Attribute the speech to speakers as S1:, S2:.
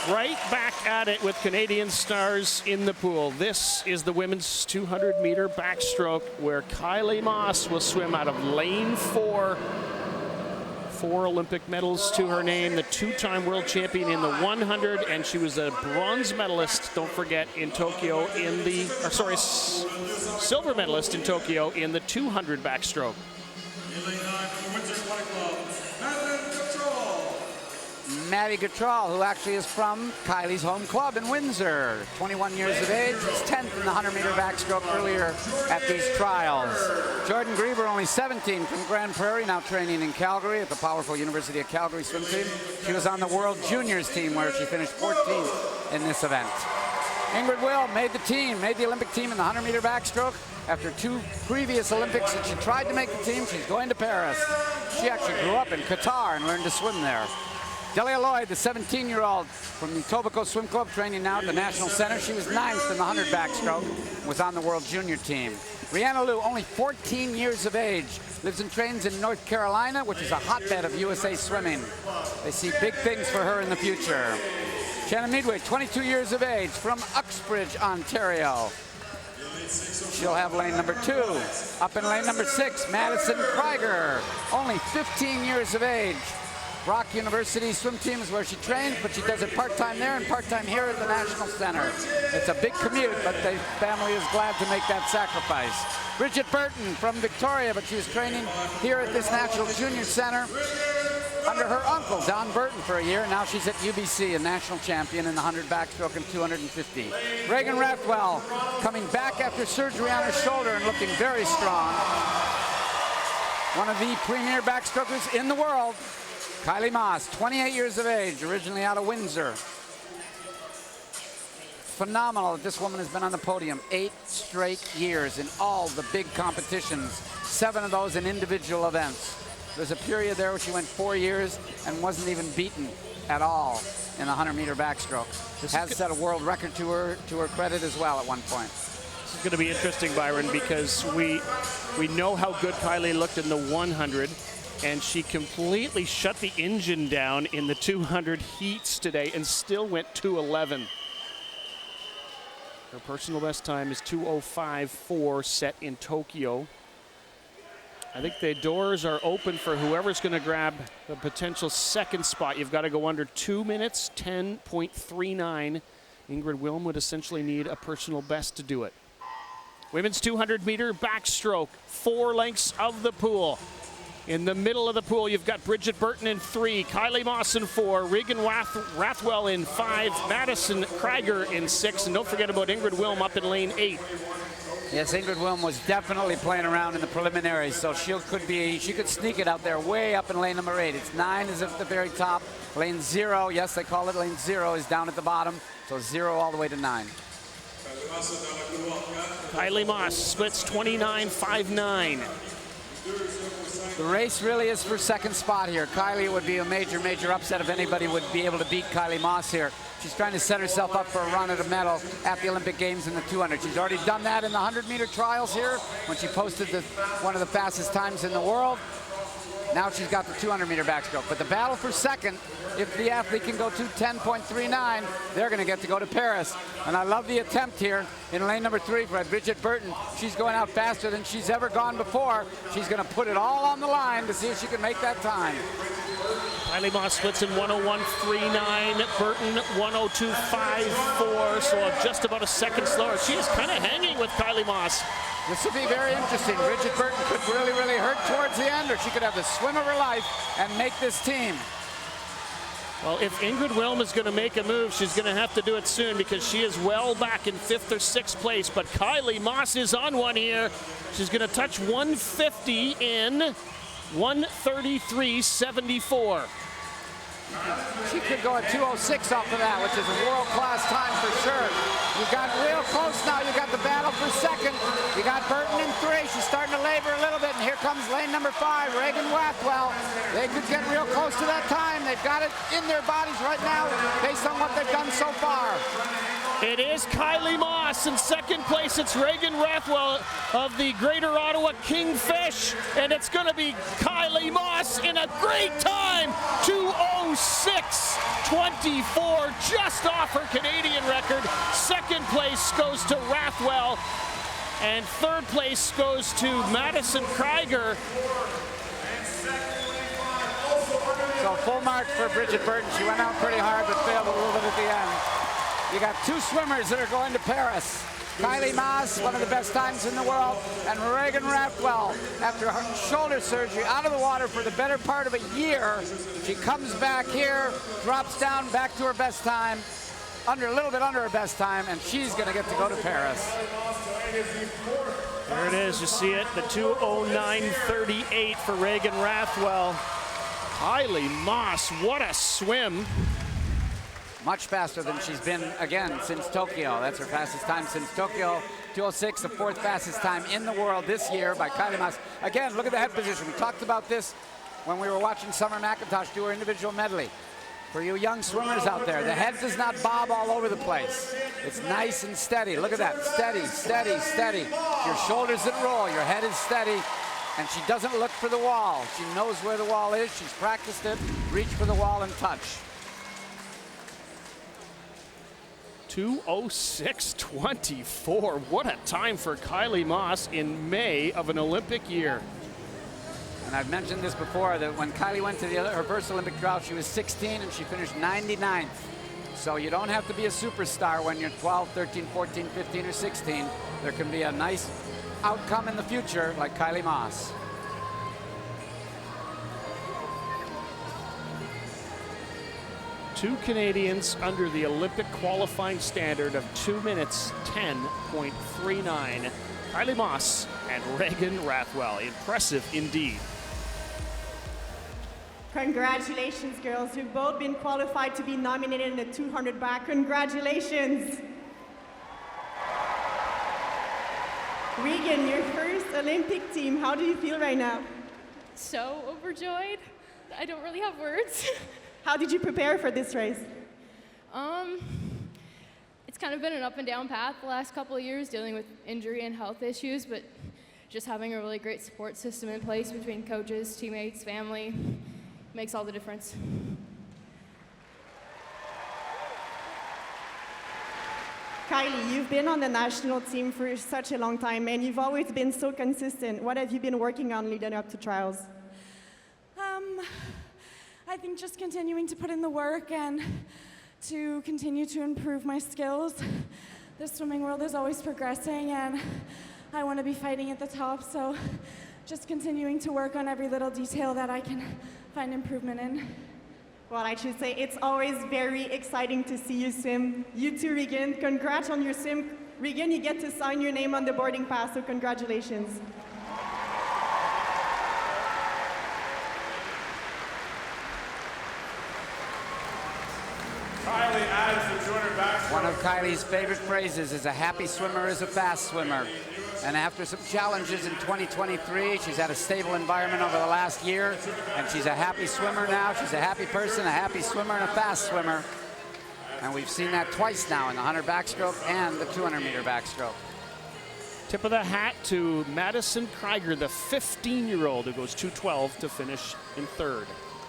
S1: right back at it with Canadian stars in the pool. This is the women's 200-meter backstroke where Kylie Masse will swim out of lane 4. 4 Olympic medals to her name, the 2-time world champion in the 100, and she was a bronze medalist, don't forget, in Tokyo in the, silver medalist in Tokyo in the 200 backstroke.
S2: Maddie Gautral, who actually is from Kylie's home club in Windsor. 21 years of age, was 10th in the 100-meter backstroke earlier at these trials. Jordan Grieber, only 17, from Grand Prairie, now training in Calgary at the powerful University of Calgary swim team. She was on the World Juniors team where she finished 14th in this event. Ingrid Will made the team, made the Olympic team in the 100-meter backstroke. After 2 previous Olympics that she tried to make the team, she's going to Paris. She actually grew up in Qatar and learned to swim there. Delia Lloyd, the 17-year-old from the Etobicoke Swim Club, training now at the National Center. She was 9th in the 100 backstroke, was on the World Junior team. Rihanna Liu, only 14 years of age, lives and trains in North Carolina, which is a hotbed of USA swimming. They see big things for her in the future. Shannon Meadway, 22 years of age, from Uxbridge, Ontario. She'll have lane number 2. Up in lane number 6, Madison Krieger, only 15 years of age. Brock University swim team is where she trains, but she does it part-time there and part-time here at the National Center. It's a big commute, but the family is glad to make that sacrifice. Bridget Burton from Victoria, but she was training here at this National Junior Center under her uncle, Don Burton, for a year. Now she's at UBC, a national champion in the 100 backstroke and 250. Regan Rathwell coming back after surgery on her shoulder and looking very strong. One of the premier backstrokers in the world. Kylie Masse, 28 years of age, originally out of Windsor. Phenomenal that this woman has been on the podium 8 straight years in all the big competitions, 7 of those in individual events. There's a period there where she went 4 years and wasn't even beaten at all in the 100-meter backstroke. Has set a world record to her credit as well at one point.
S1: This is going to be interesting, Byron, because we know how good Kylie looked in the 100. And she completely shut the engine down in the 200 heats today and still went 2:11. Her personal best time is 2:05.4 set in Tokyo. I think the doors are open for whoever's going to grab the potential second spot. You've got to go under 2 minutes, 10.39. Ingrid Wilm would essentially need a personal best to do it. Women's 200-meter backstroke, 4 lengths of the pool. In the middle of the pool, you've got Bridget Burton in 3, Kylie Masse in 4, Regan Rathwell in 5, Madison Krieger in 6, and don't forget about Ingrid Wilm up in lane 8.
S2: Yes, Ingrid Wilm was definitely playing around in the preliminaries, so she could sneak it out there way up in lane number 8. It's 9 is at the very top. Lane 0, yes, they call it lane 0, is down at the bottom, so 0 all the way to 9.
S1: Kylie Masse splits 29.59.
S2: The race really is for second spot here. Kylie, it would be a major, major upset if anybody would be able to beat Kylie Masse here. She's trying to set herself up for a run at a medal at the Olympic Games in the 200. She's already done that in the 100-meter trials here when she posted one of the fastest times in the world. Now she's got the 200-meter backstroke. But the battle for second, if the athlete can go to 10.39, they're going to get to go to Paris. And I love the attempt here in lane number 3 by Bridget Burton. She's going out faster than she's ever gone before. She's going to put it all on the line to see if she can make that time.
S1: Kylie Masse splits in 1:01.39, Burton 1:02.54, so just about a second slower. She is kind of hanging with Kylie Masse.
S2: This will be very interesting. Bridget Burton could really, really hurt towards the end, or she could have the swim of her life and make this team.
S1: Well, if Ingrid Wilm is going to make a move, she's going to have to do it soon because she is well back in 5th or 6th place. But Kylie Masse is on one here. She's going to touch 150 in 1:33.74.
S2: She could go at 2:06 off of that, which is a world-class time for sure. You got real close now. You got the battle for second. You got Burton in 3. She's starting to labor a little bit, and here comes lane number 5, Regan Rathwell. They could get real close to that time. They've got it in their bodies right now based on what they've done so far.
S1: It is Kylie Masse in second place. It's Regan Rathwell of the Greater Ottawa Kingfish, and it's going to be Kylie Masse in a great time, 2:06. 2:06.24, just off her Canadian record. Second place goes to Rathwell, and third place goes to Madison Krieger.
S2: So full marks for Bridget Burton. She went out pretty hard, but failed a little bit at the end. You got two swimmers that are going to Paris. Kylie Masse, one of the best times in the world, and Regan Rathwell, after her shoulder surgery, out of the water for the better part of a year. She comes back here, drops down back to her best time, a little bit under her best time, and she's going to get to go to Paris.
S1: There it is, you see it, the 2:09.38 for Regan Rathwell. Kylie Masse, what a swim.
S2: Much faster than she's been, again, since Tokyo. That's her fastest time since Tokyo. 2:06, the fourth fastest time in the world this year by Kylie Masse. Again, look at the head position. We talked about this when we were watching Summer McIntosh do her individual medley. For you young swimmers out there, the head does not bob all over the place. It's nice and steady. Look at that, steady, steady, steady. Your shoulders that roll, your head is steady, and she doesn't look for the wall. She knows where the wall is. She's practiced it. Reach for the wall and touch.
S1: 2:06.24. What a time for Kylie Masse in May of an Olympic year.
S2: And I've mentioned this before, that when Kylie went to her first Olympic trial, she was 16 and she finished 99th. So you don't have to be a superstar when you're 12, 13, 14, 15, or 16. There can be a nice outcome in the future like Kylie Masse.
S1: Two Canadians under the Olympic qualifying standard of 2 minutes 10.39. Kylie Masse and Regan Rathwell. Impressive indeed.
S3: Congratulations, girls. You've both been qualified to be nominated in the 200 back. Congratulations. Regan, your first Olympic team. How do you feel right now?
S4: So overjoyed. I don't really have words.
S3: How did you prepare for this race?
S4: It's kind of been an up and down path the last couple of years, dealing with injury and health issues, but just having a really great support system in place between coaches, teammates, family makes all the difference.
S3: Kylie, you've been on the national team for such a long time, and you've always been so consistent. What have you been working on leading up to trials?
S5: I think just continuing to put in the work and to continue to improve my skills. The swimming world is always progressing, and I want to be fighting at the top, so just continuing to work on every little detail that I can find improvement in.
S3: Well, I should say it's always very exciting to see you swim. You too, Regan. Congrats on your swim. Regan, you get to sign your name on the boarding pass, so congratulations.
S6: Kylie adds the 200 backstroke.
S2: One of Kylie's favorite phrases is a happy swimmer is a fast swimmer. And after some challenges in 2023, she's had a stable environment over the last year, and she's a happy swimmer now. She's a happy person, a happy swimmer, and a fast swimmer. And we've seen that twice now in the 100 backstroke and the 200-meter backstroke.
S1: Tip of the hat to Madison Krieger, the 15-year-old who goes 2:12 to finish in third.